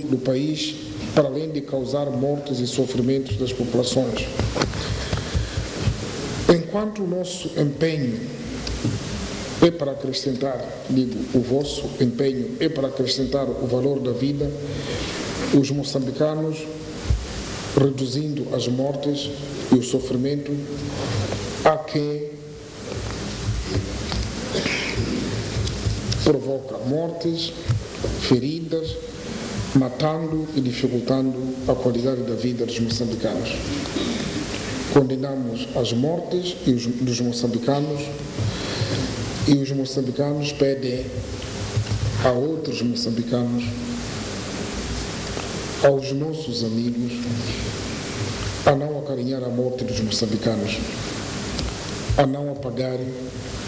do país, para além de causar mortes e sofrimentos das populações. Enquanto o nosso empenho é para acrescentar, o vosso empenho é para acrescentar o valor da vida, os moçambicanos, reduzindo as mortes e o sofrimento, há quem provoca mortes, feridas, matando e dificultando a qualidade da vida dos moçambicanos. Condenamos as mortes dos moçambicanos e os moçambicanos pedem a outros moçambicanos, aos nossos amigos, a não acarinhar a morte dos moçambicanos, a não apagar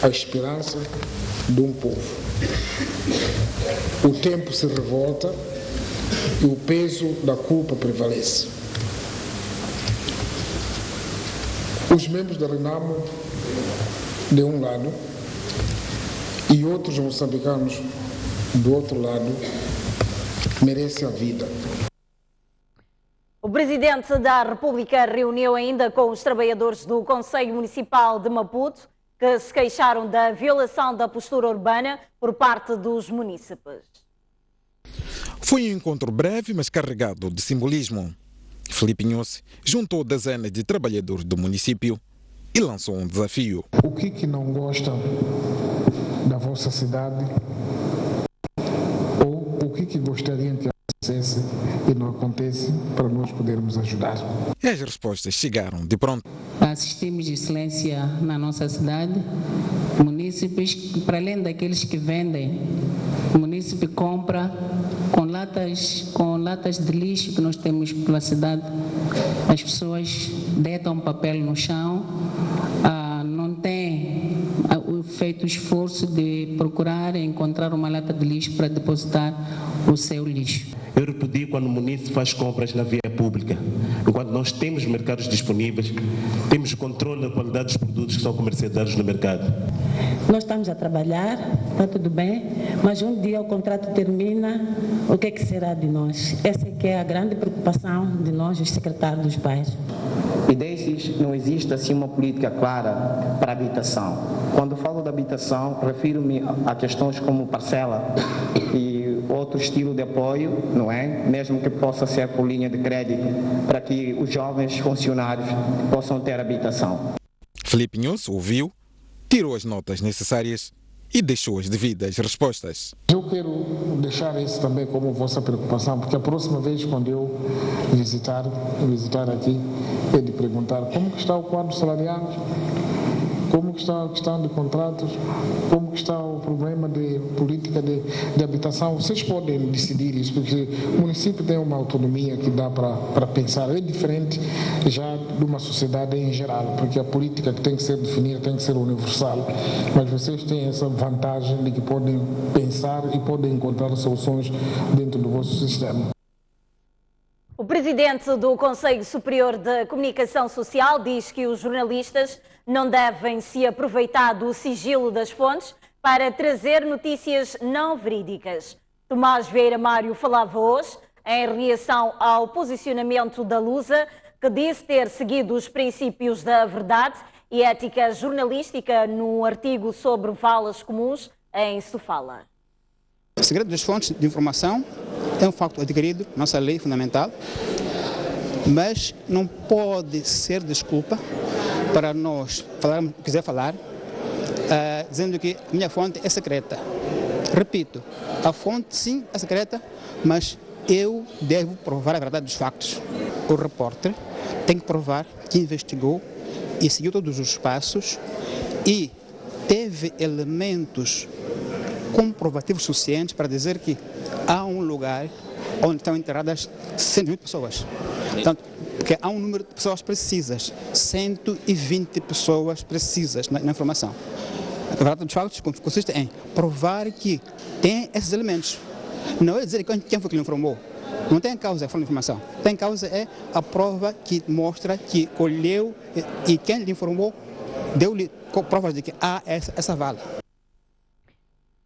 a esperança de um povo. O tempo se revolta e o peso da culpa prevalece. Os membros da Renamo, de um lado, e outros moçambicanos, do outro lado, merecem a vida. O Presidente da República reuniu ainda com os trabalhadores do Conselho Municipal de Maputo, que se queixaram da violação da postura urbana por parte dos munícipes. Foi um encontro breve, mas carregado de simbolismo. Filipe Nhosse juntou dezenas de trabalhadores do município e lançou um desafio. O que não gosta da vossa cidade? Ou o que gostariam que acontecesse e não acontece, para nós podermos ajudar? E as respostas chegaram de pronto. Assistimos excelência na nossa cidade. Munícipes, para além daqueles que vendem, o munícipe compra com latas de lixo que nós temos pela cidade. As pessoas deitam papel no chão, não têm feito o esforço de procurar encontrar uma lata de lixo para depositar o seu lixo. Eu repudio quando o município faz compras na via pública. Enquanto nós temos mercados disponíveis, temos controle da qualidade dos produtos que são comercializados no mercado. Nós estamos a trabalhar, está tudo bem, mas um dia o contrato termina, o que é que será de nós? Essa é que é a grande preocupação de nós, os secretários dos bairros. E desses não existe assim uma política clara para a habitação. Quando falo da habitação, refiro-me a questões como parcela e outro estilo de apoio, não é? Mesmo que possa ser por linha de crédito, para que os jovens funcionários possam ter habitação. Filipe Nhosse ouviu, tirou as notas necessárias e deixou as devidas respostas. Eu quero deixar isso também como vossa preocupação, porque a próxima vez quando eu visitar aqui, é de perguntar como que está o quadro salarial, como que está a questão de contratos, como que está o problema de política de habitação. Vocês podem decidir isso, porque o município tem uma autonomia que dá para pensar. É diferente já de uma sociedade em geral, porque a política que tem que ser definida tem que ser universal. Mas vocês têm essa vantagem de que podem pensar e podem encontrar soluções dentro do vosso sistema. O presidente do Conselho Superior de Comunicação Social diz que os jornalistas não devem se aproveitar do sigilo das fontes para trazer notícias não verídicas. Tomás Vieira Mário falava hoje em reação ao posicionamento da Lusa, que disse ter seguido os princípios da verdade e ética jornalística num artigo sobre valas comuns em Sofala. O segredo das fontes de informação é um facto adquirido, nossa lei fundamental, mas não pode ser desculpa para nós falarmos o que quiser falar, dizendo que a minha fonte é secreta. Repito, a fonte sim é secreta, mas eu devo provar a verdade dos factos. O repórter tem que provar que investigou e seguiu todos os passos e teve elementos comprovativos suficientes para dizer que há um lugar onde estão enterradas 120 pessoas. Portanto, que há um número de pessoas precisas, 120 pessoas precisas na informação. A verdade dos factos consiste em provar que tem esses elementos. Não é dizer quem foi que lhe informou. Não tem causa a informação. Tem causa é a prova que mostra que colheu e quem lhe informou deu-lhe provas de que há essa vala.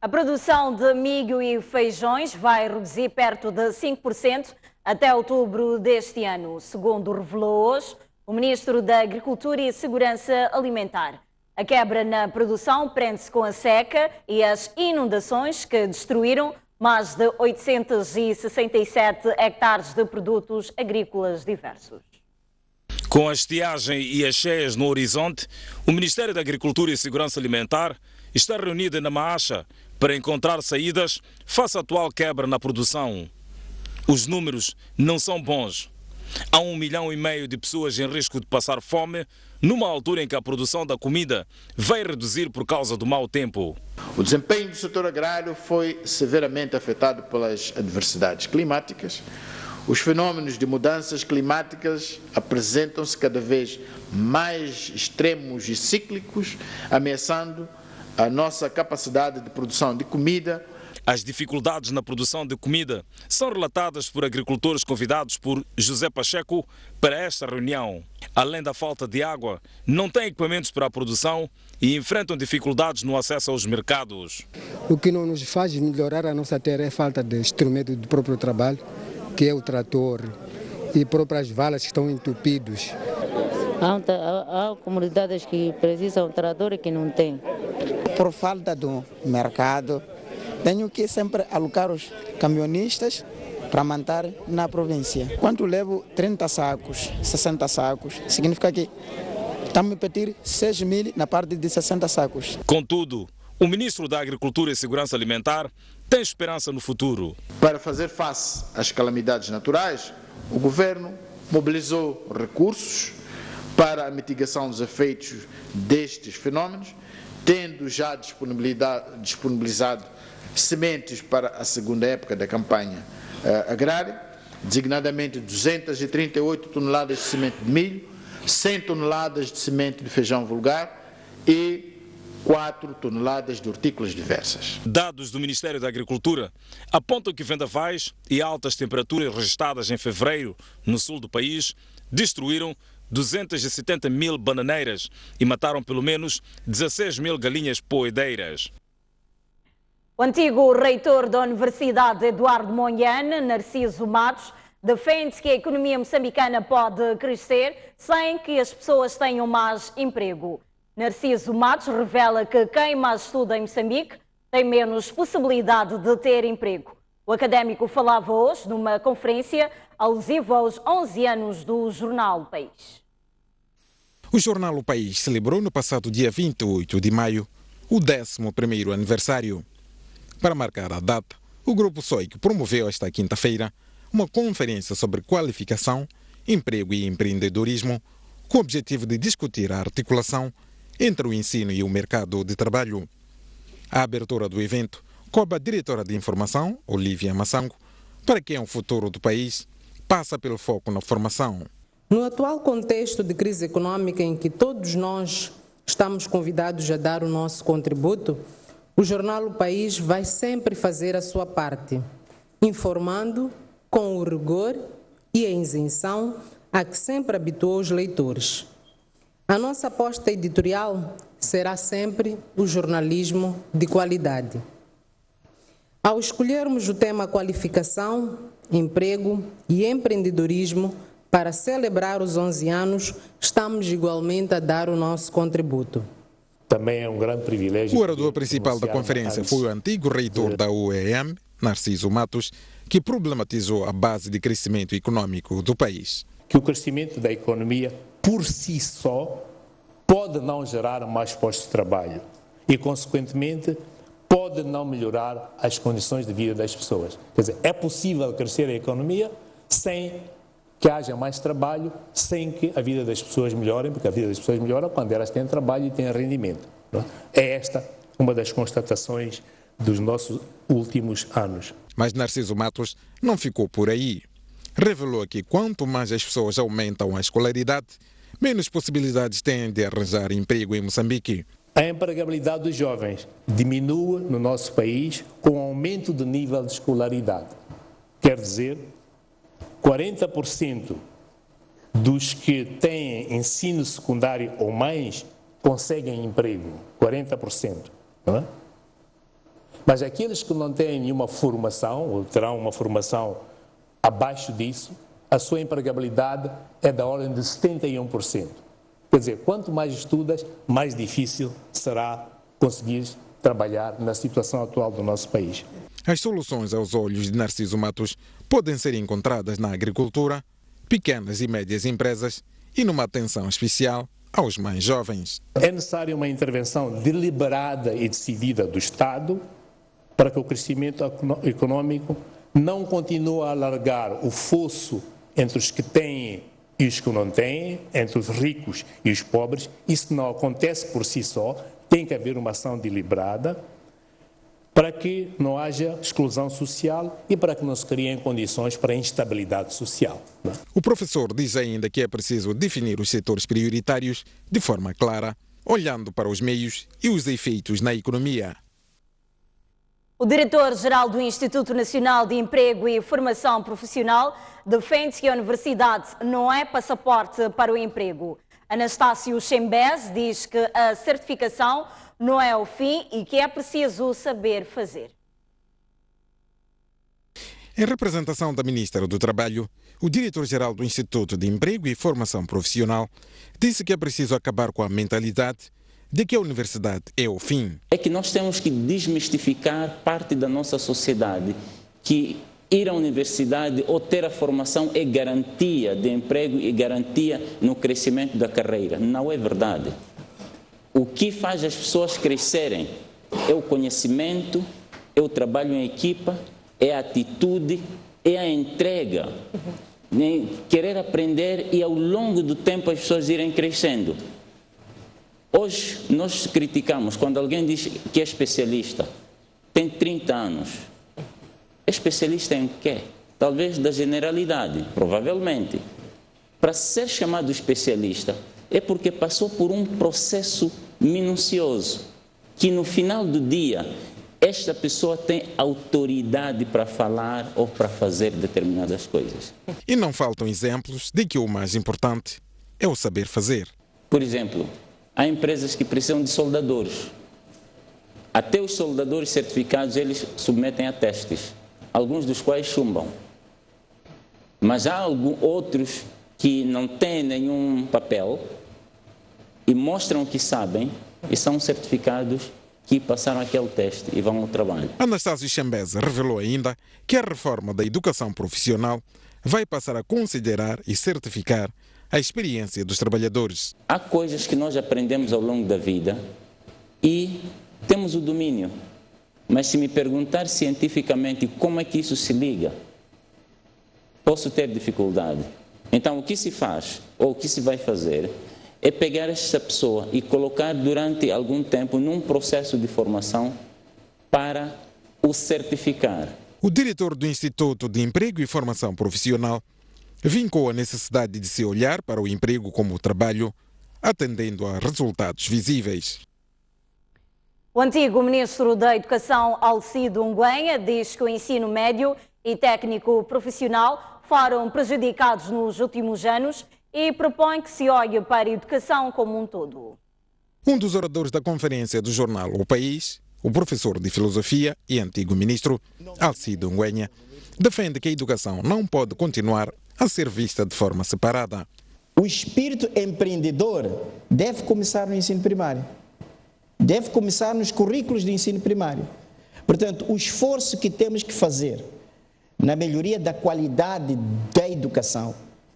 A produção de milho e feijões vai reduzir perto de 5% até outubro deste ano, segundo revelou hoje o Ministro da Agricultura e Segurança Alimentar. A quebra na produção prende-se com a seca e as inundações que destruíram mais de 867 hectares de produtos agrícolas diversos. Com a estiagem e as cheias no horizonte, o Ministério da Agricultura e Segurança Alimentar está reunido na Maacha para encontrar saídas face à atual quebra na produção. Os números não são bons. Há 1,5 milhão de pessoas em risco de passar fome, numa altura em que a produção da comida vai reduzir por causa do mau tempo. O desempenho do setor agrário foi severamente afetado pelas adversidades climáticas. Os fenômenos de mudanças climáticas apresentam-se cada vez mais extremos e cíclicos, ameaçando a nossa capacidade de produção de comida. As dificuldades na produção de comida são relatadas por agricultores convidados por José Pacheco para esta reunião. Além da falta de água, não têm equipamentos para a produção e enfrentam dificuldades no acesso aos mercados. O que não nos faz melhorar a nossa terra é a falta de instrumento do próprio trabalho, que é o trator e próprias valas que estão entupidos. Há comunidades que precisam de trator e que não têm. Por falta do mercado, tenho que sempre alocar os caminhonistas para manter na província. Quando levo 30 sacos, 60 sacos, significa que estamos a pedir 6 mil na parte de 60 sacos. Contudo, o Ministro da Agricultura e Segurança Alimentar tem esperança no futuro. Para fazer face às calamidades naturais, o Governo mobilizou recursos para a mitigação dos efeitos destes fenómenos, tendo já disponibilizado sementes para a segunda época da campanha agrária, designadamente 238 toneladas de semente de milho, 100 toneladas de semente de feijão vulgar e 4 toneladas de hortícolas diversas. Dados do Ministério da Agricultura apontam que vendavais e altas temperaturas registradas em fevereiro no sul do país destruíram 270 mil bananeiras e mataram pelo menos 16 mil galinhas poedeiras. O antigo reitor da Universidade Eduardo Mondlane, Narciso Matos, defende que a economia moçambicana pode crescer sem que as pessoas tenham mais emprego. Narciso Matos revela que quem mais estuda em Moçambique tem menos possibilidade de ter emprego. O académico falava hoje numa conferência alusiva aos 11 anos do jornal O País. O jornal O País celebrou no passado dia 28 de maio o 11º aniversário. Para marcar a data, o Grupo SOIC promoveu esta quinta-feira uma conferência sobre qualificação, emprego e empreendedorismo, com o objetivo de discutir a articulação entre o ensino e o mercado de trabalho. A abertura do evento coube a diretora de informação, Olívia Massango, para quem o futuro do país passa pelo foco na formação. No atual contexto de crise econômica em que todos nós estamos convidados a dar o nosso contributo, o jornal O País vai sempre fazer a sua parte, informando com o rigor e a isenção a que sempre habituou os leitores. A nossa aposta editorial será sempre o jornalismo de qualidade. Ao escolhermos o tema qualificação, emprego e empreendedorismo para celebrar os 11 anos, estamos igualmente a dar o nosso contributo. Também é um grande privilégio. O orador principal da conferência foi o antigo reitor da UEM, Narciso Matos, que problematizou a base de crescimento econômico do país. Que o crescimento da economia, por si só, pode não gerar mais postos de trabalho e, consequentemente, pode não melhorar as condições de vida das pessoas. Quer dizer, é possível crescer a economia sem que haja mais trabalho, sem que a vida das pessoas melhore, porque a vida das pessoas melhora quando elas têm trabalho e têm rendimento. Não é? É esta uma das constatações dos nossos últimos anos. Mas Narciso Matos não ficou por aí. Revelou que quanto mais as pessoas aumentam a escolaridade, menos possibilidades têm de arranjar emprego em Moçambique. A empregabilidade dos jovens diminui no nosso país com o aumento do nível de escolaridade. Quer dizer, 40% dos que têm ensino secundário ou mais conseguem emprego. 40%. Não é? Mas aqueles que não têm nenhuma formação, ou terão uma formação abaixo disso, a sua empregabilidade é da ordem de 71%. Quer dizer, quanto mais estudas, mais difícil será conseguir trabalhar na situação atual do nosso país. As soluções aos olhos de Narciso Matos podem ser encontradas na agricultura, pequenas e médias empresas e numa atenção especial aos mais jovens. É necessária uma intervenção deliberada e decidida do Estado para que o crescimento econômico não continue a alargar o fosso entre os que têm e os que não têm, entre os ricos e os pobres. Isso não acontece por si só, tem que haver uma ação deliberada para que não haja exclusão social e para que não se criem condições para a instabilidade social. O professor diz ainda que é preciso definir os setores prioritários de forma clara, olhando para os meios e os efeitos na economia. O diretor-geral do Instituto Nacional de Emprego e Formação Profissional defende que a universidade não é passaporte para o emprego. Anastácio Chembez diz que a certificação não é o fim e que é preciso saber fazer. Em representação da Ministra do Trabalho, o diretor-geral do Instituto de Emprego e Formação Profissional disse que é preciso acabar com a mentalidade de que a universidade é o fim. É que nós temos que desmistificar parte da nossa sociedade que ir à universidade ou ter a formação é garantia de emprego e garantia no crescimento da carreira. Não é verdade. O que faz as pessoas crescerem é o conhecimento, é o trabalho em equipa, é a atitude, é a entrega. Querer aprender e ao longo do tempo as pessoas irem crescendo. Hoje nós criticamos quando alguém diz que é especialista, tem 30 anos. É especialista em quê? Talvez da generalidade, provavelmente. Para ser chamado especialista é porque passou por um processo minucioso, que no final do dia esta pessoa tem autoridade para falar ou para fazer determinadas coisas. E não faltam exemplos de que o mais importante é o saber fazer. Por exemplo, há empresas que precisam de soldadores. Até os soldadores certificados eles submetem a testes, alguns dos quais chumbam. Mas há outros que não têm nenhum papel e mostram que sabem e são certificados que passaram aquele teste e vão ao trabalho. Anastácio Chembez revelou ainda que a reforma da educação profissional vai passar a considerar e certificar a experiência dos trabalhadores. Há coisas que nós aprendemos ao longo da vida e temos o domínio. Mas se me perguntar cientificamente como é que isso se liga, posso ter dificuldade. Então o que se faz ou o que se vai fazer é pegar essa pessoa e colocar durante algum tempo num processo de formação para o certificar. O diretor do Instituto de Emprego e Formação Profissional vincou a necessidade de se olhar para o emprego como trabalho, atendendo a resultados visíveis. O antigo ministro da Educação, Alcido Nguenha, diz que o ensino médio e técnico profissional foram prejudicados nos últimos anos e propõe que se olhe para a educação como um todo. Um dos oradores da conferência do jornal O País, o professor de filosofia e antigo ministro, Alcido Nguenha, defende que a educação não pode continuar a ser vista de forma separada. O espírito empreendedor deve começar no ensino primário. Deve começar nos currículos do ensino primário. Portanto, o esforço que temos que fazer na melhoria da qualidade da educação,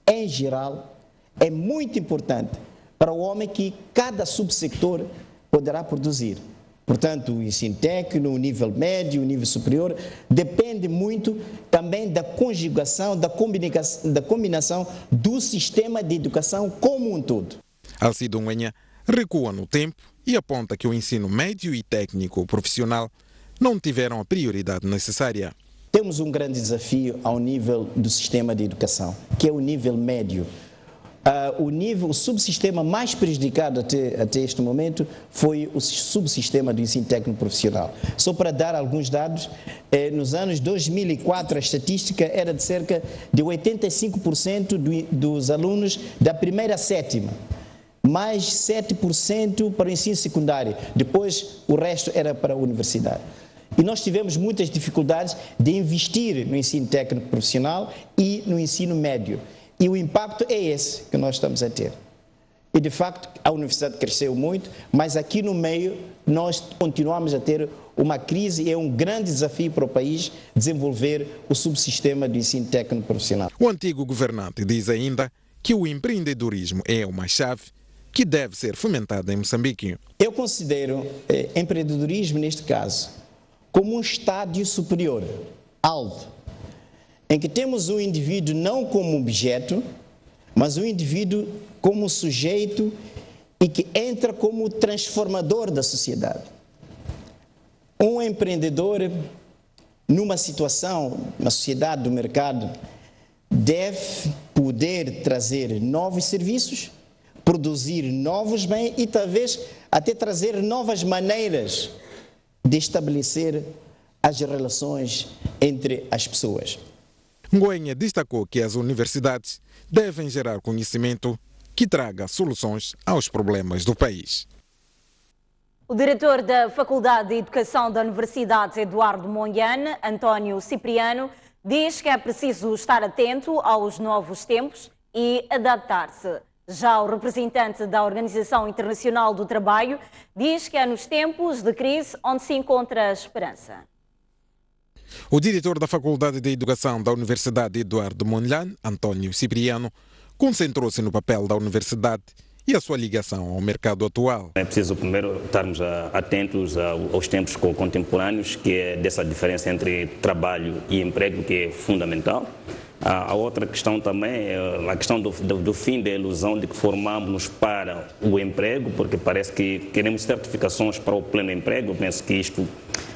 em geral, é muito importante para o homem que cada subsector poderá produzir. Portanto, o ensino técnico, o nível médio, o nível superior, depende muito também da conjugação, da combinação do sistema de educação como um todo. Alcido Nguenha recua no tempo e aponta que o ensino médio e técnico profissional não tiveram a prioridade necessária. Temos um grande desafio ao nível do sistema de educação, que é o nível médio. O subsistema mais prejudicado até este momento foi o subsistema do ensino técnico profissional. Só para dar alguns dados, nos anos 2004 a estatística era de cerca de 85% dos alunos da primeira a sétima, mais 7% para o ensino secundário, depois o resto era para a universidade. E nós tivemos muitas dificuldades de investir no ensino técnico profissional e no ensino médio. E o impacto é esse que nós estamos a ter. E, de facto, a universidade cresceu muito, mas aqui no meio nós continuamos a ter uma crise e é um grande desafio para o país desenvolver o subsistema do ensino técnico profissional. O antigo governante diz ainda que o empreendedorismo é uma chave que deve ser fomentada em Moçambique. Eu considero empreendedorismo, neste caso, como um estádio superior, alto, em que temos o indivíduo não como objeto, mas o indivíduo como sujeito e que entra como transformador da sociedade. Um empreendedor, numa situação, na sociedade do mercado, deve poder trazer novos serviços, produzir novos bens e talvez até trazer novas maneiras de estabelecer as relações entre as pessoas. Ngoenha destacou que as universidades devem gerar conhecimento que traga soluções aos problemas do país. O diretor da Faculdade de Educação da Universidade Eduardo Mondlane, António Cipriano, diz que é preciso estar atento aos novos tempos e adaptar-se. Já o representante da Organização Internacional do Trabalho diz que é nos tempos de crise onde se encontra a esperança. O diretor da Faculdade de Educação da Universidade Eduardo Mondlane, António Cipriano, concentrou-se no papel da universidade e a sua ligação ao mercado atual. É preciso primeiro estarmos atentos aos tempos contemporâneos, que é dessa diferença entre trabalho e emprego, que é fundamental. A outra questão também é a questão do fim da ilusão de que formamos-nos para o emprego, porque parece que queremos certificações para o pleno emprego. Eu penso que isto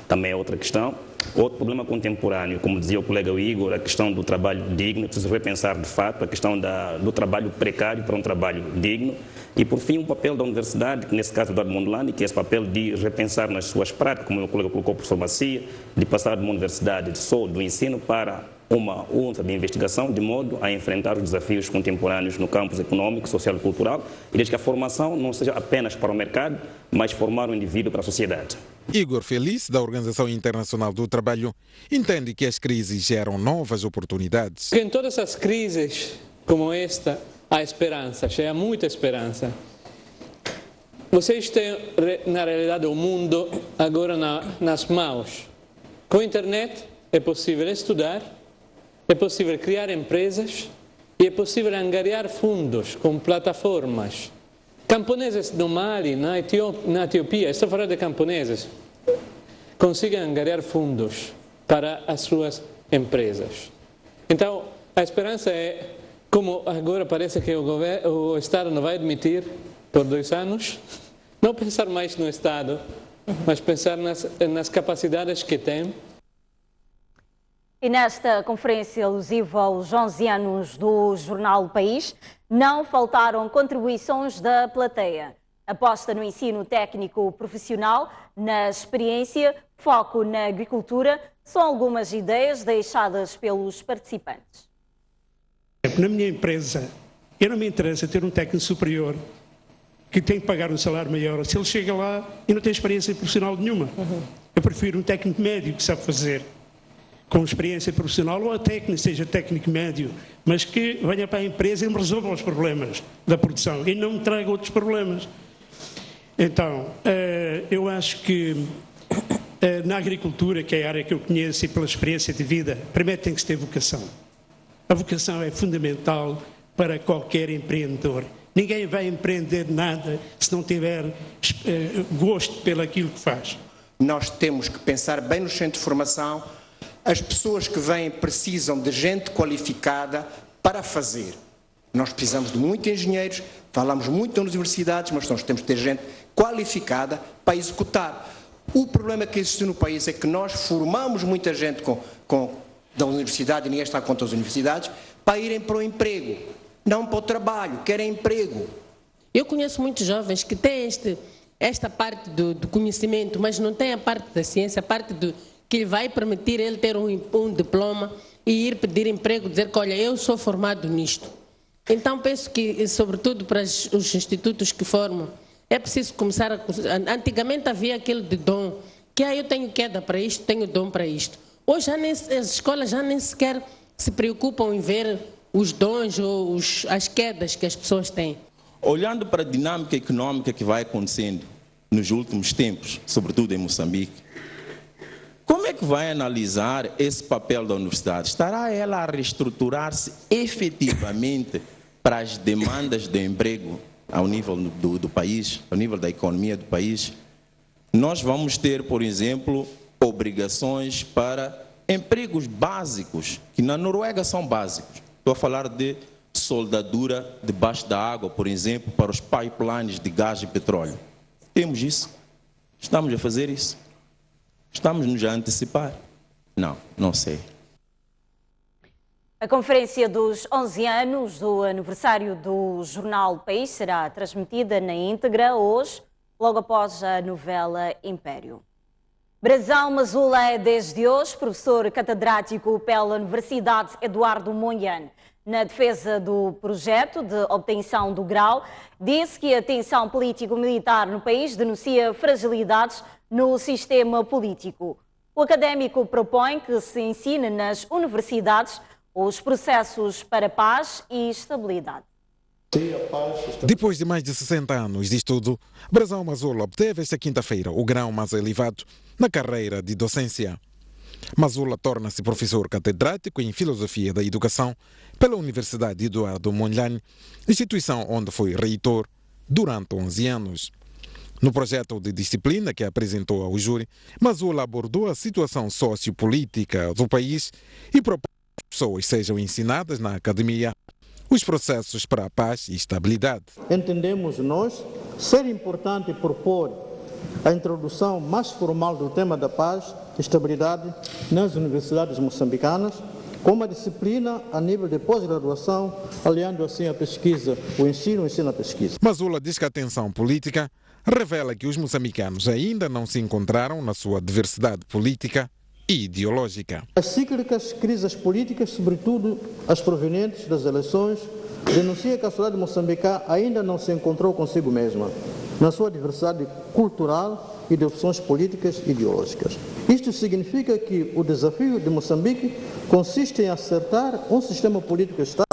também é outra questão. Outro problema contemporâneo, como dizia o colega Igor, a questão do trabalho digno, preciso repensar de fato a questão do trabalho precário para um trabalho digno. E, por fim, o papel da universidade, que nesse caso do Eduardo Mondlane, que é esse papel de repensar nas suas práticas, como o colega colocou, o professor Macia, de passar de uma universidade só do ensino para uma outra de investigação, de modo a enfrentar os desafios contemporâneos no campo econômico, social e cultural, e desde que a formação não seja apenas para o mercado, mas formar o indivíduo para a sociedade. Igor Feliz, da Organização Internacional do Trabalho, entende que as crises geram novas oportunidades. Em todas as crises como esta, há esperança, há muita esperança. Vocês têm, na realidade, o mundo agora nas mãos. Com a internet é possível estudar, é possível criar empresas e é possível angariar fundos com plataformas. Camponeses no Mali, na Etiópia, estou falando de camponeses, conseguem angariar fundos para as suas empresas. Então, a esperança é, como agora parece que o Estado não vai admitir por 2 anos, não pensar mais no Estado, mas pensar nas capacidades que tem. E nesta conferência alusiva aos 11 anos do jornal O País, não faltaram contribuições da plateia. Aposta no ensino técnico profissional, na experiência, foco na agricultura, são algumas ideias deixadas pelos participantes. Na minha empresa, eu não me interessa ter um técnico superior que tem que pagar um salário maior. Se ele chega lá e não tem experiência profissional nenhuma, eu prefiro um técnico médio que sabe fazer, com experiência profissional, ou até que não seja técnico médio, mas que venha para a empresa e me resolva os problemas da produção e não me traga outros problemas. Então, eu acho que na agricultura, que é a área que eu conheço e pela experiência de vida, primeiro tem que se ter vocação. A vocação é fundamental para qualquer empreendedor. Ninguém vai empreender nada se não tiver gosto pelo aquilo que faz. Nós temos que pensar bem no centro de formação. As pessoas que vêm precisam de gente qualificada para fazer. Nós precisamos de muitos engenheiros, falamos muito das universidades, mas nós temos que ter gente qualificada para executar. O problema que existe no país é que nós formamos muita gente da universidade, e ninguém está contra as universidades, para irem para o emprego, não para o trabalho, querem emprego. Eu conheço muitos jovens que têm esta parte do conhecimento, mas não têm a parte da ciência, a parte que vai permitir ele ter um diploma e ir pedir emprego, dizer que, olha, eu sou formado nisto. Então, penso que, sobretudo para os institutos que formam, é preciso começar Antigamente havia aquele de dom, que eu tenho queda para isto, tenho dom para isto. Hoje as escolas já nem sequer se preocupam em ver os dons ou as quedas que as pessoas têm. Olhando para a dinâmica econômica que vai acontecendo nos últimos tempos, sobretudo em Moçambique, como é que vai analisar esse papel da universidade? Estará ela a reestruturar-se efetivamente para as demandas de emprego ao nível do país, ao nível da economia do país? Nós vamos ter, por exemplo, obrigações para empregos básicos, que na Noruega são básicos. Estou a falar de soldadura debaixo da água, por exemplo, para os pipelines de gás e petróleo. Temos isso? Estamos a fazer isso? Estamos nos a antecipar? Não, não sei. A conferência dos 11 anos do aniversário do jornal País será transmitida na íntegra hoje, logo após a novela Império. Brazão Mazula é desde hoje professor catedrático pela Universidade Eduardo Mondlane. Na defesa do projeto de obtenção do grau, disse que a tensão político-militar no país denuncia fragilidades no sistema político. O académico propõe que se ensine nas universidades os processos para paz e estabilidade. Depois de mais de 60 anos de estudo, Brazão Mazula obteve esta quinta-feira o grau mais elevado na carreira de docência. Mazula torna-se professor catedrático em Filosofia da Educação pela Universidade Eduardo Mondlane, instituição onde foi reitor durante 11 anos. No projeto de disciplina que apresentou ao júri, Mazula abordou a situação sociopolítica do país e propôs que as pessoas sejam ensinadas na academia os processos para a paz e estabilidade. Entendemos nós ser importante propor a introdução mais formal do tema da paz e estabilidade nas universidades moçambicanas, com uma disciplina a nível de pós-graduação, aliando assim a pesquisa, o ensino a pesquisa. Mazula diz que a tensão política revela que os moçambicanos ainda não se encontraram na sua diversidade política e ideológica. As cíclicas crises políticas, sobretudo as provenientes das eleições, denuncia que a sociedade moçambicana ainda não se encontrou consigo mesma, na sua diversidade cultural e de opções políticas e ideológicas. Isto significa que o desafio de Moçambique consiste em acertar um sistema político estável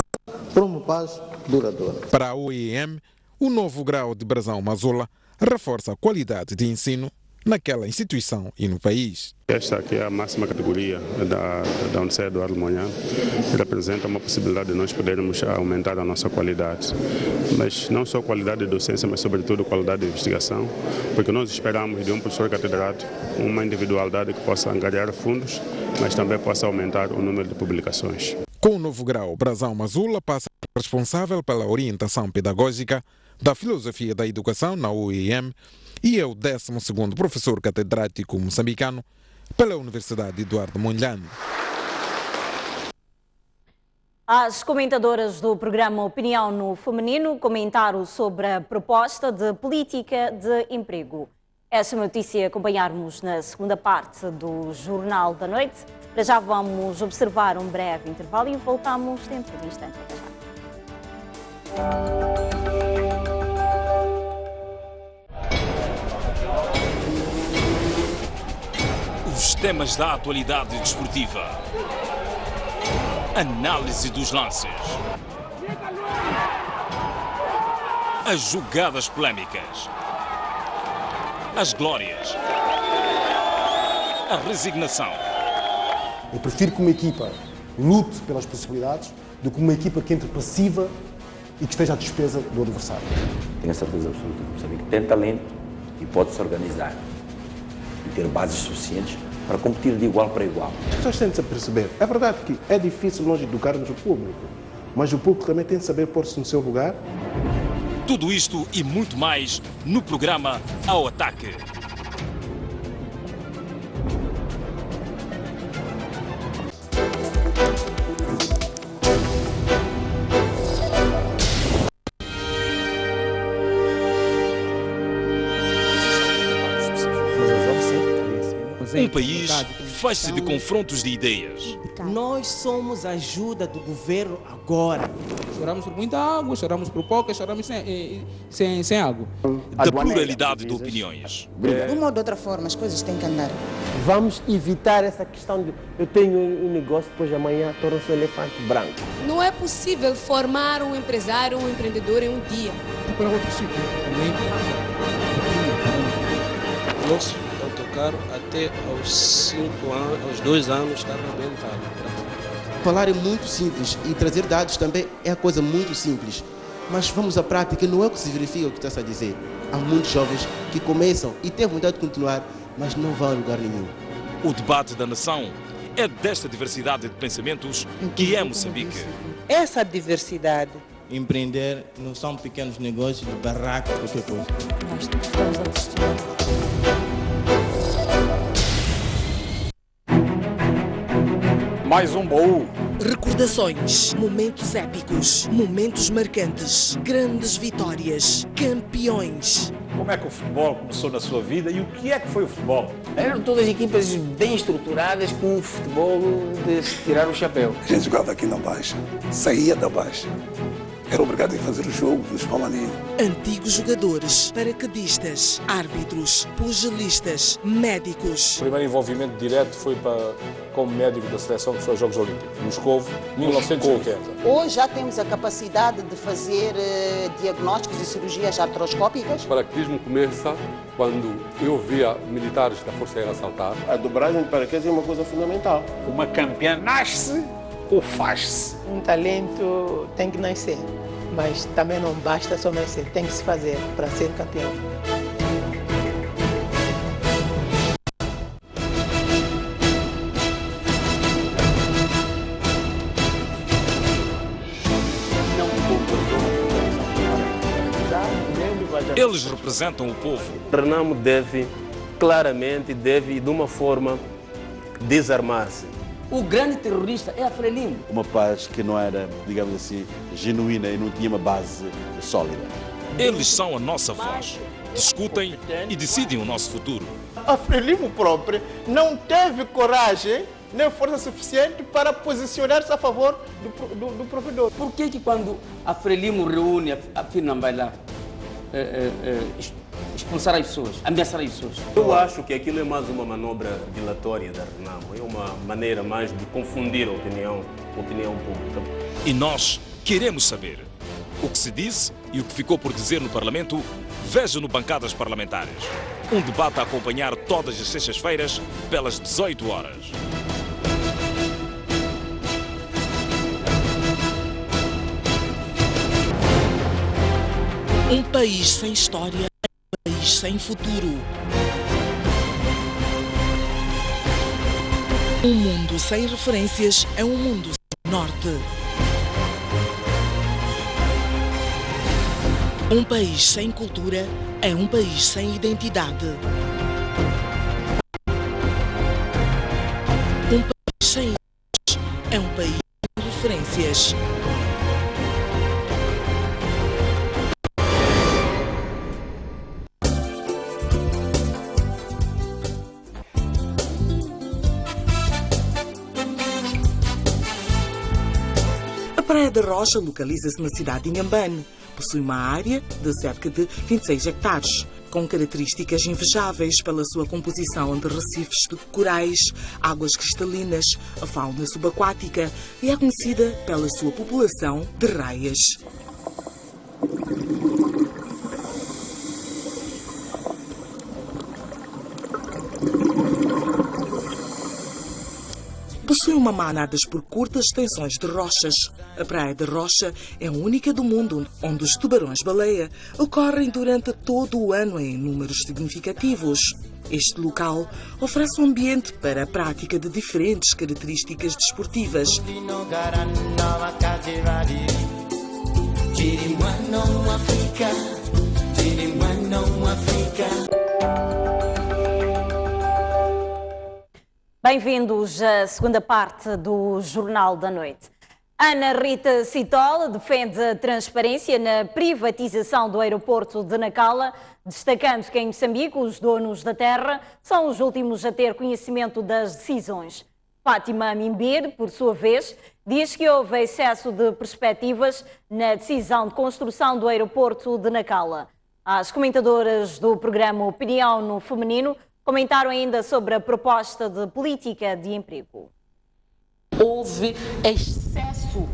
para uma paz duradoura. Para a OIM, o novo grau de Brazão Mazula reforça a qualidade de ensino naquela instituição e no país. Esta aqui é a máxima categoria da Universidade Eduardo Mondlane, que representa uma possibilidade de nós podermos aumentar a nossa qualidade. Mas não só qualidade de docência, mas sobretudo qualidade de investigação, porque nós esperamos de um professor catedrático uma individualidade que possa angariar fundos, mas também possa aumentar o número de publicações. Com o novo grau, Brazão Mazula passa a ser responsável pela orientação pedagógica da Filosofia da Educação na UIM e é o 12º professor catedrático moçambicano pela Universidade Eduardo Mondlane. As comentadoras do programa Opinião no Feminino comentaram sobre a proposta de política de emprego. Esta notícia acompanharmos na segunda parte do Jornal da Noite. Para já vamos observar um breve intervalo e voltamos dentro de instantes. Os temas da atualidade desportiva. Análise dos lances. As jogadas polémicas. As glórias. A resignação. Eu prefiro que uma equipa lute pelas possibilidades do que uma equipa que entre passiva e que esteja à despesa do adversário. Tenho a certeza absoluta que o Moçambique tem talento e pode se organizar e ter bases suficientes para competir de igual para igual. As pessoas têm de se perceber. É verdade que é difícil nós educarmos o público, mas o público também tem de saber pôr-se no seu lugar. Tudo isto e muito mais no programa Ao Ataque. Os Um país faz-se de confrontos de ideias. Nós somos a ajuda do governo agora. Choramos por muita água, choramos por pouca, choramos sem água. Da pluralidade de opiniões. De uma ou de outra forma, as coisas têm que andar. Vamos evitar essa questão de eu tenho um negócio, depois de amanhã torna-se um elefante branco. Não é possível formar um empresário, um empreendedor em um dia. Para outro sítio também. Nosso autocarro até aos 5 anos, aos 2 anos está arrebentado. Falar é muito simples e trazer dados também é a coisa muito simples. Mas vamos à prática, não é o que se verifica o que está a dizer. Há muitos jovens que começam e têm vontade de continuar, mas não vão a lugar nenhum. O debate da nação é desta diversidade de pensamentos que é Moçambique. Essa diversidade. Empreender não são pequenos negócios de barraco, qualquer coisa. Nós estamos a destruir. Mais um baú. Recordações, momentos épicos, momentos marcantes, grandes vitórias, campeões. Como é que o futebol começou na sua vida e o que é que foi o futebol? Eram todas equipas bem estruturadas com um futebol de se tirar o chapéu. A gente jogava aqui na Baixa, saía da Baixa. Era obrigado a fazer o jogo dos Palmaninhos. Antigos jogadores, paraquedistas, árbitros, pugilistas, médicos. O primeiro envolvimento direto foi como médico da seleção que foi aos Jogos Olímpicos, Moscou, 1950. Hoje já temos a capacidade de fazer diagnósticos e cirurgias artroscópicas. O paraquedismo começa quando eu via militares da Força Aérea saltar. A dobragem de paraquedas é uma coisa fundamental. Uma campeã nasce ou faz-se? Um talento tem que nascer, mas também não basta só nascer, tem que se fazer para ser campeão. Eles representam o povo. Renamo deve, claramente, de uma forma, desarmar-se. O grande terrorista é a Frelimo. Uma paz que não era, digamos assim, genuína e não tinha uma base sólida. Eles são a nossa voz. Discutem e decidem o nosso futuro. A Frelimo própria não teve coragem nem força suficiente para posicionar-se a favor do provedor. Por que quando a Frelimo reúne, a FINAM vai lá expulsar as pessoas, ameaçar as pessoas? Eu acho que aquilo é mais uma manobra dilatória da Renamo, é uma maneira mais de confundir a opinião pública. E nós queremos saber o que se disse e o que ficou por dizer no Parlamento. Veja no Bancadas Parlamentares. Um debate a acompanhar todas as sextas-feiras pelas 18 horas. Um país sem história é um país sem futuro. Um mundo sem referências é um mundo sem norte. Um país sem cultura é um país sem identidade. Um país sem ilhas é um país sem referências. A Praia da Rocha localiza-se na cidade de Inhambane. Possui uma área de cerca de 26 hectares, com características invejáveis pela sua composição de recifes de corais, águas cristalinas, a fauna subaquática e é conhecida pela sua população de raias. Possui uma mar nadas por curtas extensões de rochas. A Praia da Rocha é a única do mundo onde os tubarões-baleia ocorrem durante todo o ano em números significativos. Este local oferece um ambiente para a prática de diferentes características desportivas. Bem-vindos à segunda parte do Jornal da Noite. Ana Rita Citola defende a transparência na privatização do aeroporto de Nacala, destacando que em Moçambique os donos da terra são os últimos a ter conhecimento das decisões. Fátima Mimbir, por sua vez, diz que houve excesso de perspectivas na decisão de construção do aeroporto de Nacala. As comentadoras do programa Opinião no Feminino comentaram ainda sobre a proposta de política de emprego. Houve excesso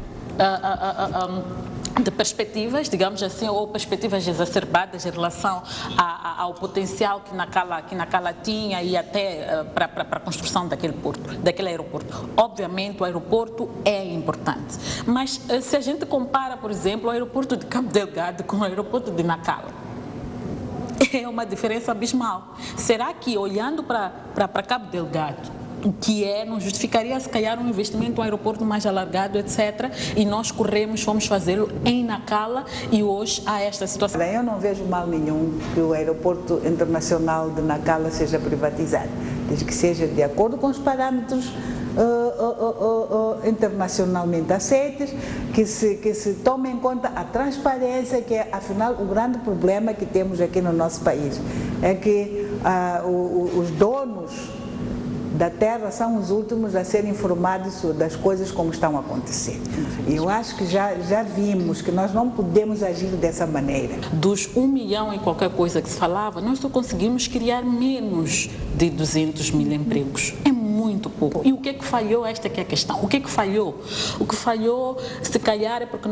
de perspectivas, digamos assim, ou perspectivas exacerbadas em relação ao potencial que Nacala tinha e até para a construção daquele aeroporto. Obviamente o aeroporto é importante, mas se a gente compara, por exemplo, o aeroporto de Cabo Delgado com o aeroporto de Nacala, é uma diferença abismal. Será que olhando para Cabo Delgado, o que não justificaria se calhar um investimento, um aeroporto mais alargado, etc. E nós fomos fazê-lo em Nacala e hoje há esta situação. Eu não vejo mal nenhum que o aeroporto internacional de Nacala seja privatizado, desde que seja de acordo com os parâmetros internacionalmente aceitos, que se tome em conta a transparência, que é, afinal, o grande problema que temos aqui no nosso país. É que os donos da terra são os últimos a serem informados das coisas como estão a acontecer. E eu acho que já vimos que nós não podemos agir dessa maneira. Dos 1 milhão e qualquer coisa que se falava, nós só conseguimos criar menos de 200 mil empregos. É muito pouco. E o que é que falhou? Esta que é a questão. O que é que falhou? O que falhou, se calhar, é porque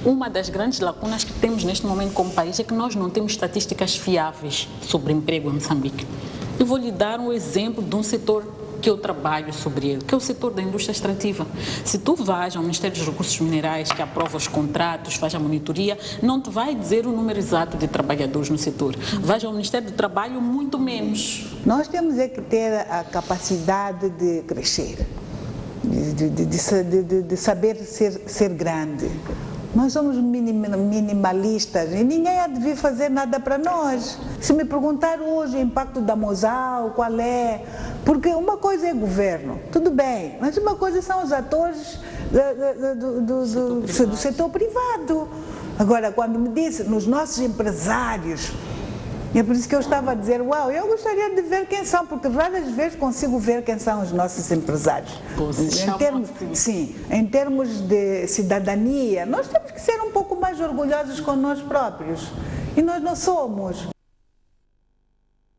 uma das grandes lacunas que temos neste momento como país é que nós não temos estatísticas fiáveis sobre emprego em Moçambique. Eu vou lhe dar um exemplo de um setor que eu trabalho sobre ele, que é o setor da indústria extrativa. Se tu vais ao Ministério dos Recursos Minerais, que aprova os contratos, faz a monitoria, não te vai dizer o número exato de trabalhadores no setor. Vais ao Ministério do Trabalho, muito menos. Nós temos que ter a capacidade de crescer, de saber ser grande. Nós somos minimalistas e ninguém há de vir fazer nada para nós. Se me perguntar hoje o impacto da Mosal, qual é? Porque uma coisa é governo, tudo bem, mas uma coisa são os atores do setor privado. Agora, quando me disse nos nossos empresários, é por isso que eu estava a dizer, uau, eu gostaria de ver quem são, porque várias vezes consigo ver quem são os nossos empresários. Em termos de cidadania, nós temos que ser um pouco mais orgulhosos com nós próprios. E nós não somos.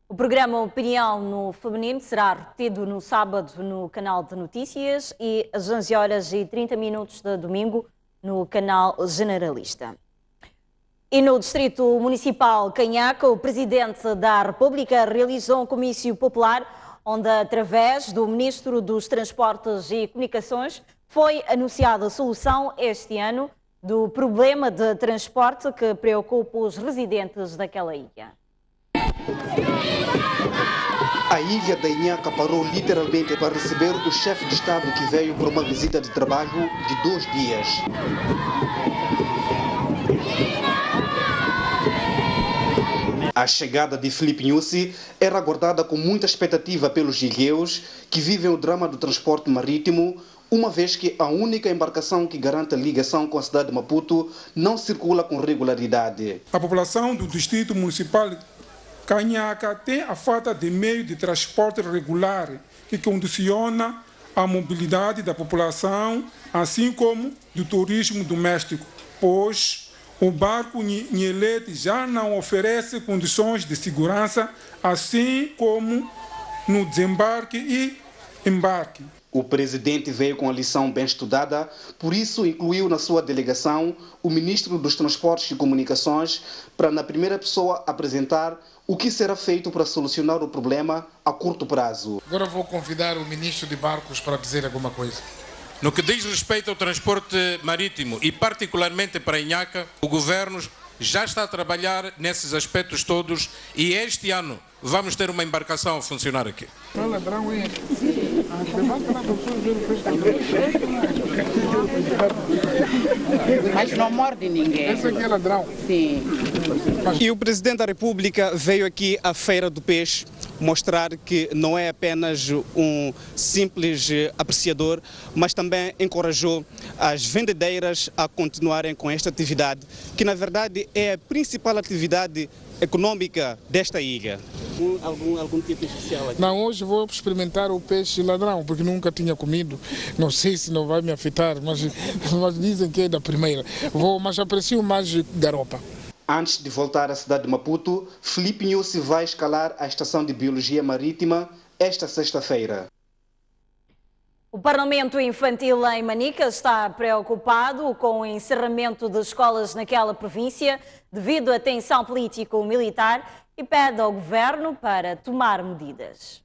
O programa Opinião no Feminino será repetido no sábado no canal de notícias e às 11h30 de domingo no canal generalista. E no Distrito Municipal Canhaca, o Presidente da República realizou um comício popular onde, através do Ministro dos Transportes e Comunicações, foi anunciada a solução este ano do problema de transporte que preocupa os residentes daquela ilha. A ilha da Inhaca parou literalmente para receber o chefe de Estado que veio por uma visita de trabalho de 2 dias. A chegada de Filipe Nyusi era aguardada com muita expectativa pelos ilhéus que vivem o drama do transporte marítimo, uma vez que a única embarcação que garante a ligação com a cidade de Maputo não circula com regularidade. A população do Distrito Municipal Canhaca tem a falta de meio de transporte regular que condiciona a mobilidade da população, assim como do turismo doméstico, pois o barco Nhelete já não oferece condições de segurança, assim como no desembarque e embarque. O presidente veio com a lição bem estudada, por isso incluiu na sua delegação o ministro dos Transportes e Comunicações para, na primeira pessoa, apresentar o que será feito para solucionar o problema a curto prazo. Agora vou convidar o ministro de Barcos para dizer alguma coisa. No que diz respeito ao transporte marítimo e particularmente para Inhaca, o governo já está a trabalhar nesses aspectos todos e este ano vamos ter uma embarcação a funcionar aqui. Mas não morde ninguém. Esse aqui é ladrão. Sim. E o Presidente da República veio aqui à Feira do Peixe, mostrar que não é apenas um simples apreciador, mas também encorajou as vendedeiras a continuarem com esta atividade, que na verdade é a principal atividade econômica desta ilha. Algum tipo especial aqui? Não, hoje vou experimentar o peixe ladrão, porque nunca tinha comido. Não sei se não vai me afetar, mas dizem que é da primeira. Mas aprecio mais garopa. Antes de voltar à cidade de Maputo, Filipe Nyusi vai escalar a Estação de Biologia Marítima esta sexta-feira. O Parlamento Infantil em Manica está preocupado com o encerramento de escolas naquela província devido à tensão político-militar e pede ao governo para tomar medidas.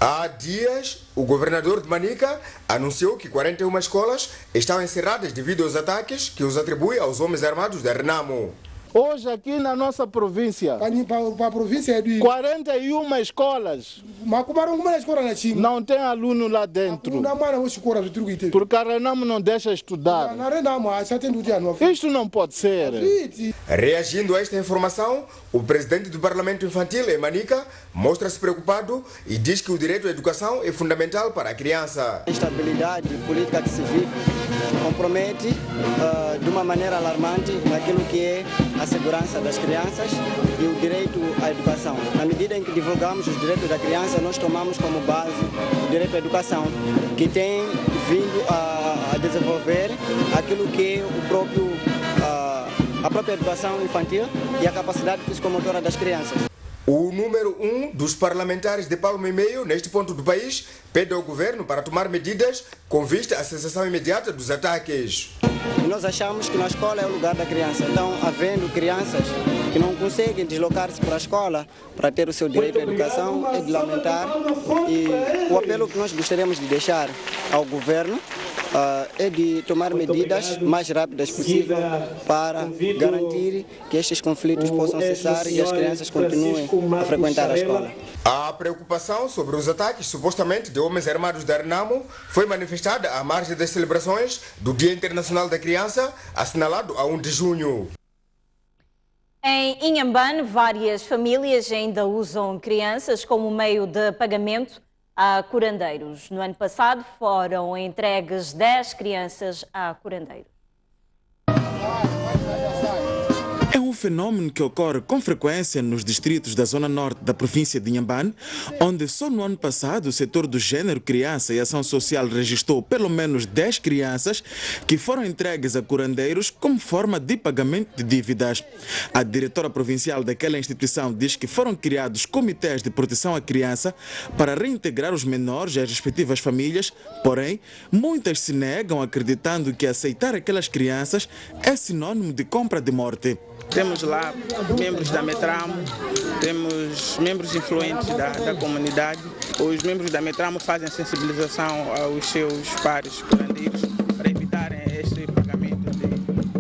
Há dias, o governador de Manica anunciou que 41 escolas estão encerradas devido aos ataques que os atribui aos homens armados da Renamo. Hoje aqui na nossa província, para a província 41 escolas. Não tem aluno lá dentro. Porque a Renamo não deixa estudar. Isto não pode ser. Reagindo a esta informação, o presidente do Parlamento Infantil em Manica mostra-se preocupado e diz que o direito à educação é fundamental para a criança. A estabilidade política que se vive compromete de uma maneira alarmante naquilo que é a segurança das crianças e o direito à educação. Na medida em que divulgamos os direitos da criança, nós tomamos como base o direito à educação, que tem vindo a desenvolver aquilo que é a própria educação infantil e a capacidade psicomotora das crianças. O número 1 dos parlamentares de Palma e Meio, neste ponto do país, pede ao governo para tomar medidas com vista à cessação imediata dos ataques. E nós achamos que na escola é o lugar da criança. Então, havendo crianças que não conseguem deslocar-se para a escola para ter o seu direito à educação, é de lamentar. E o apelo que nós gostaríamos de deixar ao governo é de tomar medidas mais rápidas possível para garantir que estes conflitos possam cessar e as crianças continuem a frequentar a escola. A preocupação sobre os ataques supostamente de homens armados da Renamo foi manifestada à margem das celebrações do Dia Internacional da Criança, assinalado a 1 de junho. Em Inhambane, várias famílias ainda usam crianças como meio de pagamento a curandeiros. No ano passado foram entregues 10 crianças a curandeiros. É um fenômeno que ocorre com frequência nos distritos da zona norte da província de Inhambane, onde só no ano passado o setor do Gênero, Criança e Ação Social registrou pelo menos 10 crianças que foram entregues a curandeiros como forma de pagamento de dívidas. A diretora provincial daquela instituição diz que foram criados comitês de proteção à criança para reintegrar os menores às respectivas famílias, porém, muitas se negam acreditando que aceitar aquelas crianças é sinônimo de compra de morte. Temos lá membros da Metramo, temos membros influentes da comunidade. Os membros da Metramo fazem sensibilização aos seus pares curandeiros para evitarem este pagamento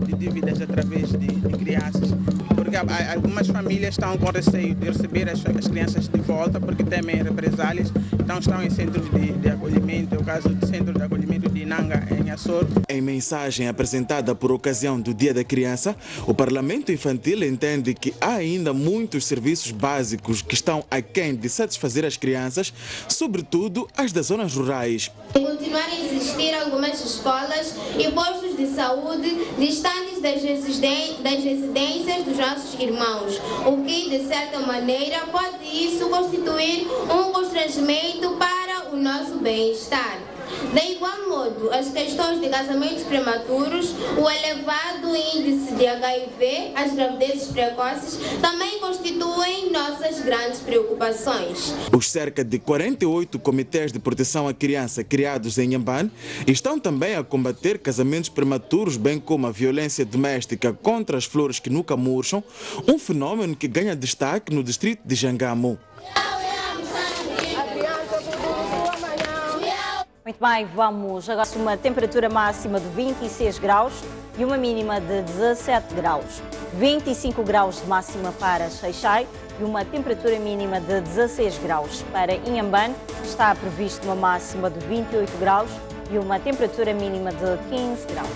de dívidas através de crianças. Porque algumas famílias estão com receio de receber as crianças de volta porque temem represálias, então estão em centros de acolhimento, é o caso do centro de acolhimento de Inanga, em Açor. Em mensagem apresentada por ocasião do Dia da Criança, o Parlamento Infantil entende que há ainda muitos serviços básicos que estão aquém de satisfazer as crianças, sobretudo as das zonas rurais. Continuar a existir algumas escolas e postos de saúde distantes das residências dos nossos irmãos, o que, de certa maneira, pode isso constituir um constrangimento para o nosso bem-estar. De igual modo, as questões de casamentos prematuros, o elevado índice de HIV, as gravidezes precoces, também constituem nossas grandes preocupações. Os cerca de 48 comitês de proteção à criança criados em Inhambane estão também a combater casamentos prematuros, bem como a violência doméstica contra as flores que nunca murcham, um fenômeno que ganha destaque no distrito de Jangamo. Muito bem, vamos agora a uma temperatura máxima de 26 graus e uma mínima de 17 graus. 25 graus de máxima para Xai-Xai e uma temperatura mínima de 16 graus. Para Inhambane está previsto uma máxima de 28 graus e uma temperatura mínima de 15 graus.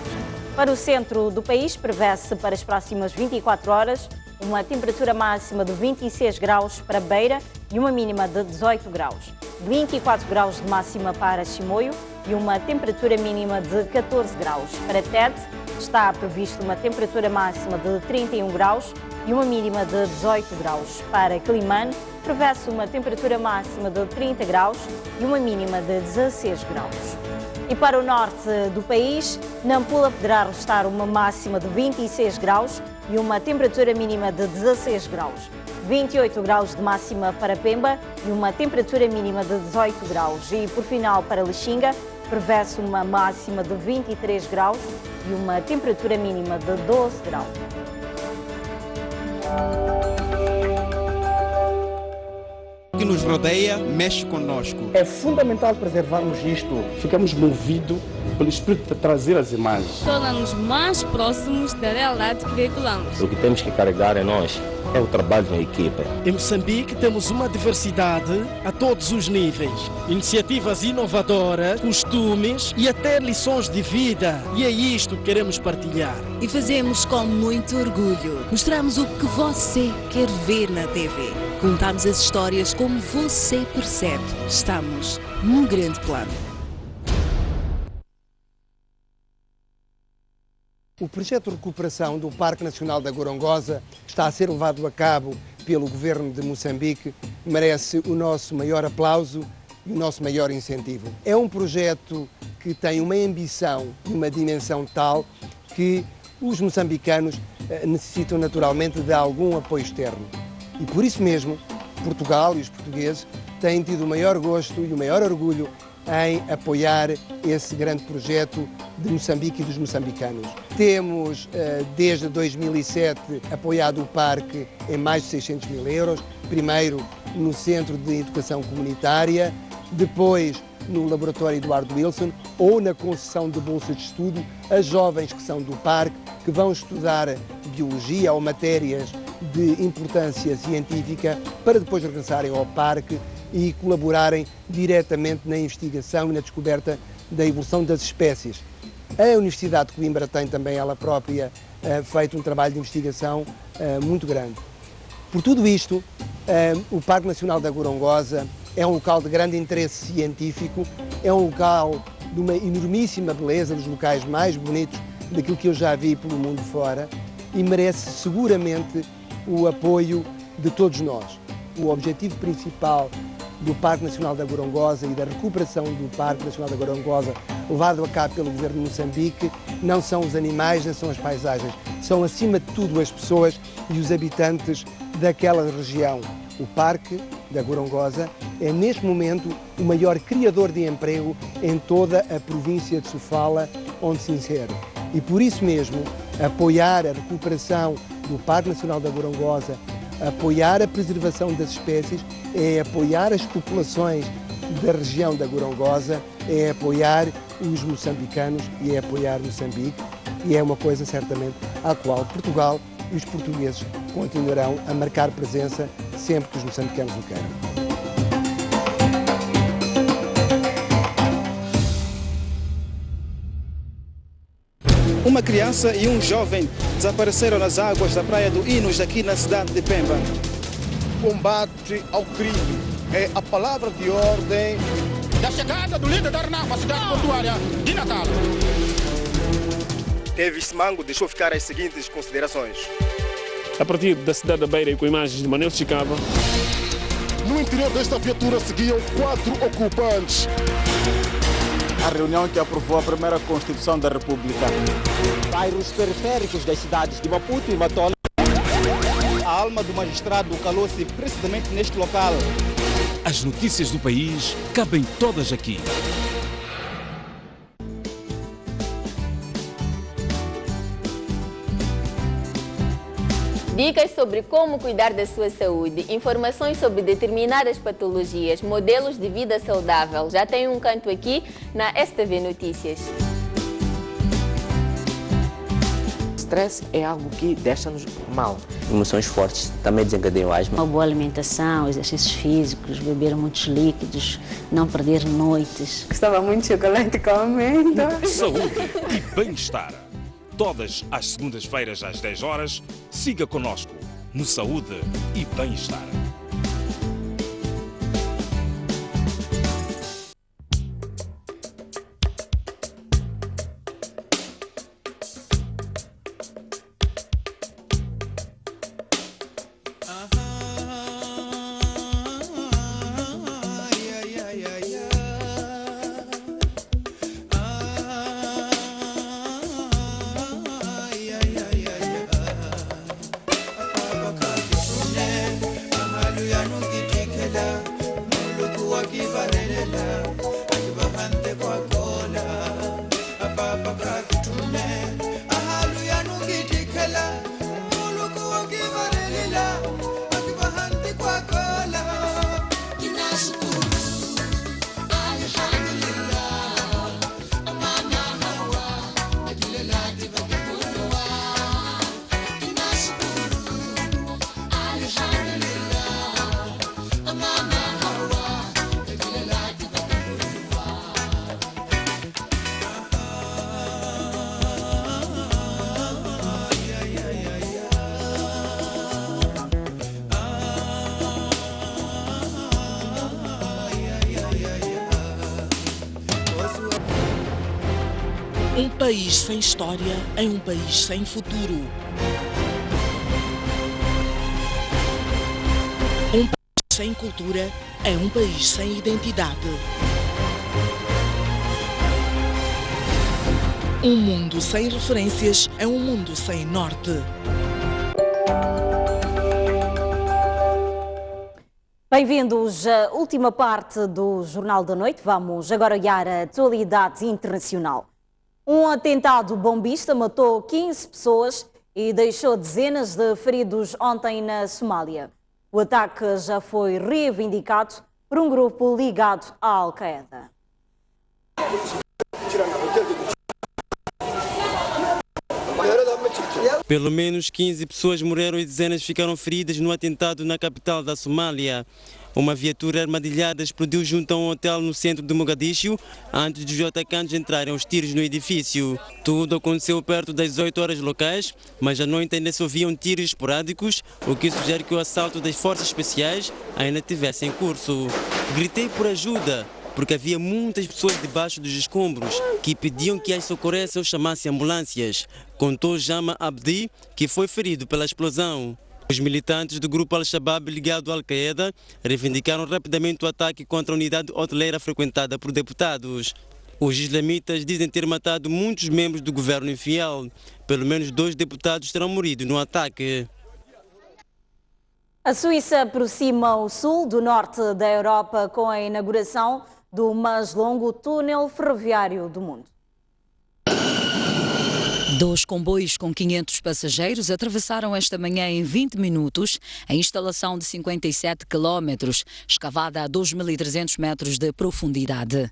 Para o centro do país prevê-se para as próximas 24 horas uma temperatura máxima de 26 graus para Beira e uma mínima de 18 graus. 24 graus de máxima para Chimoio e uma temperatura mínima de 14 graus. Para Tete está prevista uma temperatura máxima de 31 graus e uma mínima de 18 graus. Para Quelimane, prevê-se uma temperatura máxima de 30 graus e uma mínima de 16 graus. E para o norte do país, Nampula poderá registrar uma máxima de 26 graus e uma temperatura mínima de 16 graus. 28 graus de máxima para Pemba e uma temperatura mínima de 18 graus. E por final para Lixinga, prevê-se uma máxima de 23 graus e uma temperatura mínima de 12 graus. Que nos rodeia mexe conosco. É fundamental preservarmos isto. Ficamos movidos pelo espírito de trazer as imagens. Torna-nos mais próximos da realidade que veiculamos. O que temos que carregar em nós é o trabalho em equipa. Em Moçambique temos uma diversidade a todos os níveis. Iniciativas inovadoras, costumes e até lições de vida. E é isto que queremos partilhar. E fazemos com muito orgulho. Mostramos o que você quer ver na TV. Contamos as histórias como você percebe. Estamos num grande plano. O projeto de recuperação do Parque Nacional da Gorongosa está a ser levado a cabo pelo Governo de Moçambique, merece o nosso maior aplauso e o nosso maior incentivo. É um projeto que tem uma ambição e uma dimensão tal que os moçambicanos necessitam naturalmente de algum apoio externo. E por isso mesmo, Portugal e os portugueses têm tido o maior gosto e o maior orgulho em apoiar esse grande projeto de Moçambique e dos moçambicanos. Temos, desde 2007, apoiado o parque em mais de 600 mil euros, primeiro no Centro de Educação Comunitária, depois no Laboratório Eduardo Wilson ou na concessão de bolsas de estudo a jovens que são do parque, que vão estudar biologia ou matérias de importância científica para depois regressarem ao parque e colaborarem diretamente na investigação e na descoberta da evolução das espécies. A Universidade de Coimbra tem também ela própria feito um trabalho de investigação muito grande. Por tudo isto, o Parque Nacional da Gorongosa é um local de grande interesse científico, é um local de uma enormíssima beleza, dos locais mais bonitos daquilo que eu já vi pelo mundo fora e merece seguramente o apoio de todos nós. O objetivo principal do Parque Nacional da Gorongosa e da recuperação do Parque Nacional da Gorongosa, levado a cabo pelo Governo de Moçambique, não são os animais, nem são as paisagens, são acima de tudo as pessoas e os habitantes daquela região. O Parque da Gorongosa é neste momento o maior criador de emprego em toda a província de Sofala, onde se insere. E por isso mesmo, apoiar a recuperação do Parque Nacional da Gorongosa, apoiar a preservação das espécies, é apoiar as populações da região da Gorongosa, é apoiar os moçambicanos e é apoiar Moçambique, e é uma coisa certamente à qual Portugal e os portugueses continuarão a marcar presença sempre que os moçambicanos o queiram. Uma criança e um jovem desapareceram nas águas da Praia do Inos, aqui na cidade de Pemba. Combate ao crime é a palavra de ordem da chegada do líder da RENAM à cidade portuária de Natal. Tevis Mango deixou ficar as seguintes considerações. A partir da cidade da Beira e com imagens de Manel Chicava. No interior desta viatura seguiam 4 ocupantes. A reunião que aprovou a primeira Constituição da República. Bairros periféricos das cidades de Maputo e Matola. A alma do magistrado calou-se precisamente neste local. As notícias do país cabem todas aqui. Dicas sobre como cuidar da sua saúde, informações sobre determinadas patologias, modelos de vida saudável. Já tem um canto aqui na STV Notícias. Estresse é algo que deixa-nos mal. Emoções fortes também desencadeiam asma. Uma boa alimentação, exercícios físicos, beber muitos líquidos, não perder noites. Gostava muito de chocolate com amêndoa. Saúde e bem-estar. Todas as segundas-feiras às 10 horas, siga conosco no saúde e bem-estar. Um país sem história é um país sem futuro. Um país sem cultura é um país sem identidade. Um mundo sem referências é um mundo sem norte. Bem-vindos à última parte do Jornal da Noite. Vamos agora olhar a atualidade internacional. Um atentado bombista matou 15 pessoas e deixou dezenas de feridos ontem na Somália. O ataque já foi reivindicado por um grupo ligado à Al-Qaeda. Pelo menos 15 pessoas morreram e dezenas ficaram feridas no atentado na capital da Somália. Uma viatura armadilhada explodiu junto a um hotel no centro de Mogadiscio antes dos atacantes entrarem aos tiros no edifício. Tudo aconteceu perto das 18 horas locais, mas à noite ainda se ouviam tiros esporádicos, o que sugere que o assalto das forças especiais ainda tivesse em curso. Gritei por ajuda, porque havia muitas pessoas debaixo dos escombros que pediam que as socorressem ou chamassem ambulâncias, contou Jama Abdi, que foi ferido pela explosão. Os militantes do grupo Al-Shabaab ligado à Al-Qaeda reivindicaram rapidamente o ataque contra a unidade hoteleira frequentada por deputados. Os islamitas dizem ter matado muitos membros do governo infiel. Pelo menos 2 deputados terão morrido no ataque. A Suíça aproxima o sul do norte da Europa com a inauguração do mais longo túnel ferroviário do mundo. 2 comboios com 500 passageiros atravessaram esta manhã em 20 minutos a instalação de 57 quilómetros, escavada a 2.300 metros de profundidade.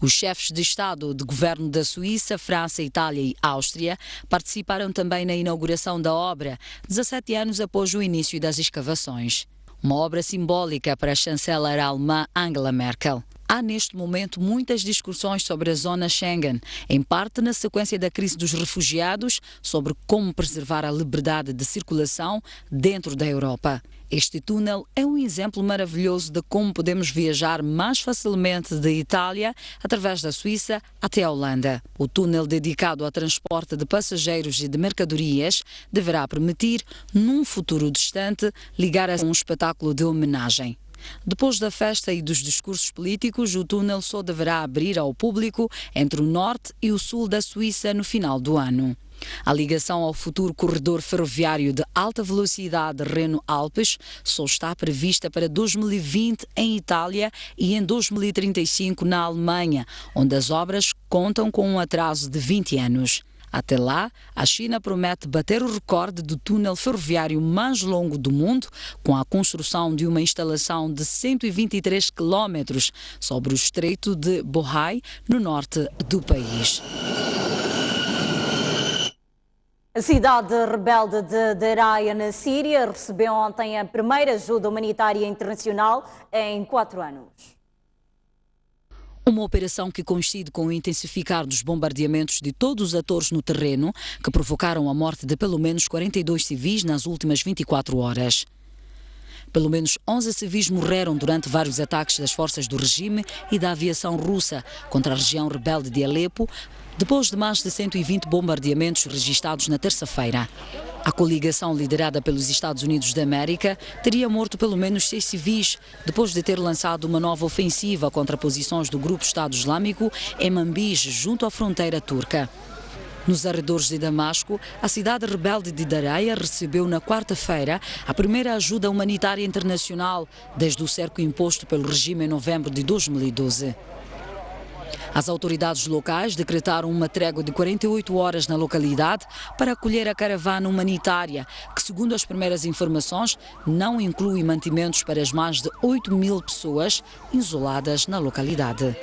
Os chefes de Estado de Governo da Suíça, França, Itália e Áustria participaram também na inauguração da obra, 17 anos após o início das escavações. Uma obra simbólica para a chanceler alemã Angela Merkel. Há neste momento muitas discussões sobre a zona Schengen, em parte na sequência da crise dos refugiados, sobre como preservar a liberdade de circulação dentro da Europa. Este túnel é um exemplo maravilhoso de como podemos viajar mais facilmente de Itália, através da Suíça, até a Holanda. O túnel dedicado ao transporte de passageiros e de mercadorias deverá permitir, num futuro distante, ligar a um espetáculo de homenagem. Depois da festa e dos discursos políticos, o túnel só deverá abrir ao público entre o norte e o sul da Suíça no final do ano. A ligação ao futuro corredor ferroviário de alta velocidade Reno-Alpes só está prevista para 2020 em Itália e em 2035 na Alemanha, onde as obras contam com um atraso de 20 anos. Até lá, a China promete bater o recorde do túnel ferroviário mais longo do mundo, com a construção de uma instalação de 123 quilómetros sobre o Estreito de Bohai, no norte do país. A cidade rebelde de Daraya, na Síria, recebeu ontem a primeira ajuda humanitária internacional em 4 anos. Uma operação que coincide com o intensificar dos bombardeamentos de todos os atores no terreno, que provocaram a morte de pelo menos 42 civis nas últimas 24 horas. Pelo menos 11 civis morreram durante vários ataques das forças do regime e da aviação russa contra a região rebelde de Alepo, depois de mais de 120 bombardeamentos registrados na terça-feira. A coligação liderada pelos Estados Unidos da América teria morto pelo menos 6 civis, depois de ter lançado uma nova ofensiva contra posições do grupo Estado Islâmico em Manbij, junto à fronteira turca. Nos arredores de Damasco, a cidade rebelde de Dareia recebeu na quarta-feira a primeira ajuda humanitária internacional desde o cerco imposto pelo regime em novembro de 2012. As autoridades locais decretaram uma trégua de 48 horas na localidade para acolher a caravana humanitária, que, segundo as primeiras informações, não inclui mantimentos para as mais de 8.000 pessoas isoladas na localidade.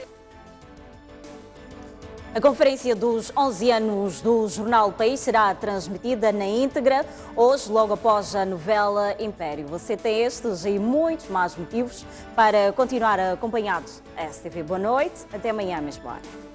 A conferência dos 11 anos do Jornal do País será transmitida na íntegra hoje, logo após a novela Império. Você tem estes e muitos mais motivos para continuar acompanhado. STV, boa noite. Até amanhã, mesmo hora.